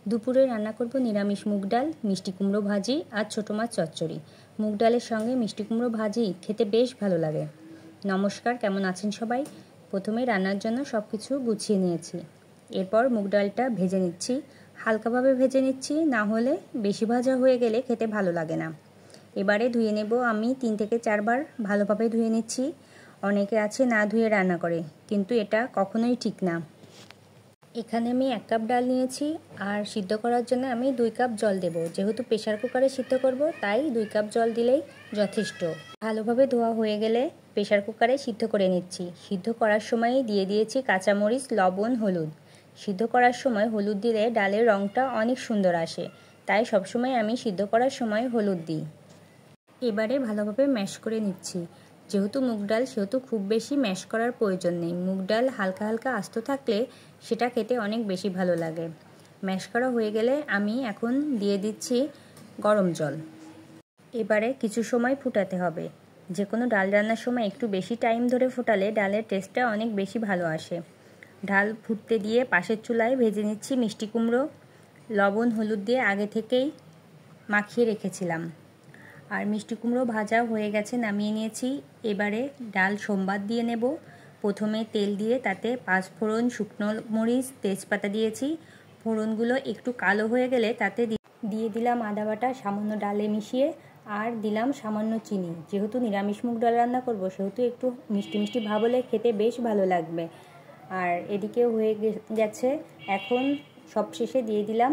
দুপুরে রান্না করব নিরামিষ মুগ ডাল, মিষ্টি কুমড়ো ভাজি আর ছোটো মাছ চচ্চড়ি। মুগ ডালের সঙ্গে মিষ্টি কুমড়ো ভাজি খেতে বেশ ভালো লাগে। নমস্কার, কেমন আছেন সবাই? প্রথমে রান্নার জন্য সব কিছু গুছিয়ে নিয়েছি। এরপর মুগ ডালটা ভেজে নিচ্ছি। হালকাভাবে ভেজে নিচ্ছি, না হলে বেশি ভাজা হয়ে গেলে খেতে ভালো লাগে না। এবারে ধুয়ে নেব। আমি 3 থেকে 4 বার ভালোভাবে ধুয়ে নিচ্ছি। অনেকে আছে না ধুয়ে রান্না করে, কিন্তু এটা কখনোই ঠিক না। এখানে আমি 1 কাপ ডাল নিয়েছি, আর সিদ্ধ করার জন্য আমি 2 কাপ জল দেব। যেহেতু প্রেসার কুকারে সিদ্ধ করব, তাই 2 কাপ জল দিলেই যথেষ্ট। ভালোভাবে ধোয়া হয়ে গেলে প্রেসার কুকারে সিদ্ধ করে নিচ্ছি। সিদ্ধ করার সময় দিয়ে দিয়েছি কাঁচামরিচ, লবণ, হলুদ। সিদ্ধ করার সময় হলুদ দিলে ডালের রঙটা অনেক সুন্দর আসে, তাই সবসময় আমি সিদ্ধ করার সময় হলুদ দিই। এবারে ভালোভাবে ম্যাশ করে নিচ্ছি। যেহেতু মুগ ডাল, সেহেতু খুব বেশি ম্যাশ করার প্রয়োজন নেই। মুগ ডাল হালকা হালকা আস্ত থাকলে সেটা খেতে অনেক বেশি ভালো লাগে। ম্যাশ করা হয়ে গেলে আমি এখন দিয়ে দিচ্ছি গরম জল। এবারে কিছু সময় ফুটাতে হবে। যে কোনো ডাল রান্নার সময় একটু বেশি টাইম ধরে ফোটালে ডালের টেস্টটা অনেক বেশি ভালো আসে। ডাল ফুটতে দিয়ে পাশের চুলায় ভেজে নিচ্ছি মিষ্টি কুমড়ো। লবণ হলুদ দিয়ে আগে থেকেই মাখিয়ে রেখেছিলাম। আর মিষ্টি কুমড়ো ভাজা হয়ে গেছে, নামিয়ে নিয়েছি। এবারে ডাল সম্বাদ দিয়ে নেব। প্রথমে তেল দিয়ে তাতে 5 ফোড়ন, শুকনো মরিচ, তেজপাতা দিয়েছি। ফোড়নগুলো একটু কালো হয়ে গেলে তাতে দিয়ে দিলাম আদা বাটা সামান্য ডালে মিশিয়ে, আর দিলাম সামান্য চিনি। যেহেতু নিরামিষ মুগ ডাল রান্না করব, সেহেতু একটু মিষ্টি মিষ্টি ভাব হলে খেতে বেশ ভালো লাগবে। আর এদিকে হয়ে গেছে। এখন সবশেষে দিয়ে দিলাম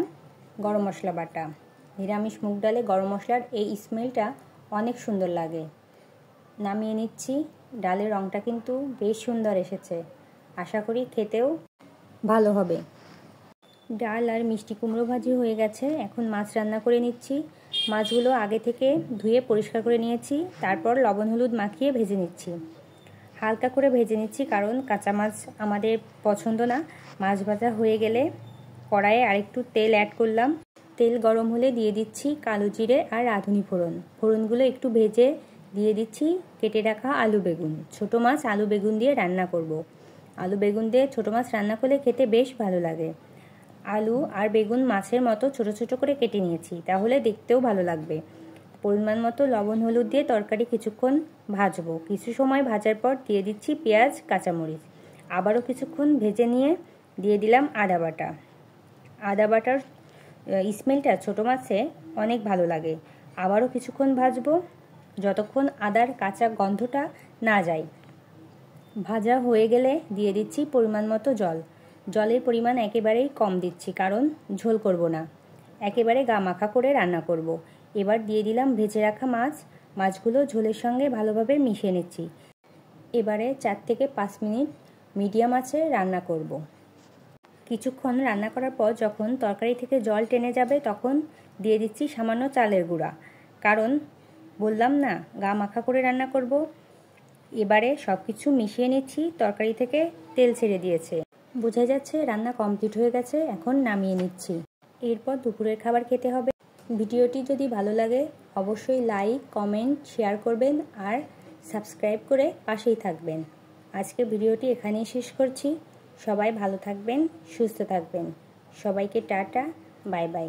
গরম মশলা বাটা। নিরামিষ মুগ ডালে গরম মশলার এই স্মেলটা অনেক সুন্দর লাগে। নামিয়ে নিচ্ছি। ডালের রঙটা কিন্তু বেশ সুন্দর এসেছে। আশা করি খেতেও ভালো হবে। ডাল আর মিষ্টি কুমড়ো ভাজি হয়ে গেছে। এখন মাছ রান্না করে নিচ্ছি। মাছগুলো আগে থেকে ধুয়ে পরিষ্কার করে নিয়েছি, তারপর লবণ হলুদ মাখিয়ে ভেজে নিচ্ছি। হালকা করে ভেজে নিচ্ছি, কারণ কাঁচা মাছ আমাদের পছন্দ না। মাছ ভাজা হয়ে গেলে কড়াইয়ে আরেকটু তেল অ্যাড করলাম। তেল গরম হলে দিয়ে দিচ্ছি কালো জিরে আর রাঁধুনি ফোড়ন। ফোড়নগুলো একটু ভেজে দিয়ে দিচ্ছি কেটে রাখা আলু বেগুন। ছোটো মাছ আলু বেগুন দিয়ে রান্না করব। আলু বেগুন দিয়ে ছোটো মাছ রান্না করলে খেতে বেশ ভালো লাগে। আলু আর বেগুন মাছের মতো ছোটো ছোটো করে কেটে নিয়েছি, তাহলে দেখতেও ভালো লাগবে। পরিমাণ মতো লবণ হলুদ দিয়ে তরকারি কিছুক্ষণ ভাজবো। কিছু সময় ভাজার পর দিয়ে দিচ্ছি পেঁয়াজ, কাঁচামরিচ। আবারও কিছুক্ষণ ভেজে নিয়ে দিয়ে দিলাম আদা বাটা। আদা বাটার স্মেলটা ছোটো মাছে অনেক ভালো লাগে। আবারও কিছুক্ষণ ভাজবো, যতক্ষণ আদার কাঁচা গন্ধটা না যায়। ভাজা হয়ে গেলে দিয়ে দিচ্ছি পরিমাণ মতো জল। জলের পরিমাণ একেবারেই কম দিচ্ছি, কারণ ঝোল করব না, একেবারে গা মাখা করে রান্না করব। এবার দিয়ে দিলাম ভেজে রাখা মাছ। মাছগুলো ঝোলের সঙ্গে ভালোভাবে মিশিয়ে নিচ্ছি। এবারে 4 থেকে 5 মিনিট মিডিয়াম আঁচে রান্না করব। কিছুক্ষণ রান্না করার পর যখন তরকারি থেকে জল টেনে যাবে, তখন দিয়ে দিচ্ছি সামান্য চালের গুঁড়া, কারণ বললাম না গা মাখা করে রান্না করব। এবারে সব কিছু মিশিয়ে নিচ্ছি। তরকারি থেকে তেল ছেড়ে দিয়েছে, বোঝা যাচ্ছে রান্না কমপ্লিট হয়ে গেছে। এখন নামিয়ে নিচ্ছি। এরপর দুপুরের খাবার খেতে হবে। ভিডিওটি যদি ভালো লাগে অবশ্যই লাইক, কমেন্ট, শেয়ার করবেন আর সাবস্ক্রাইব করে পাশেই থাকবেন। আজকে ভিডিওটি এখানেই শেষ করছি। সবাই ভালো থাকবেন, সুস্থ থাকবেন। সবাইকে টাটা, বাই বাই।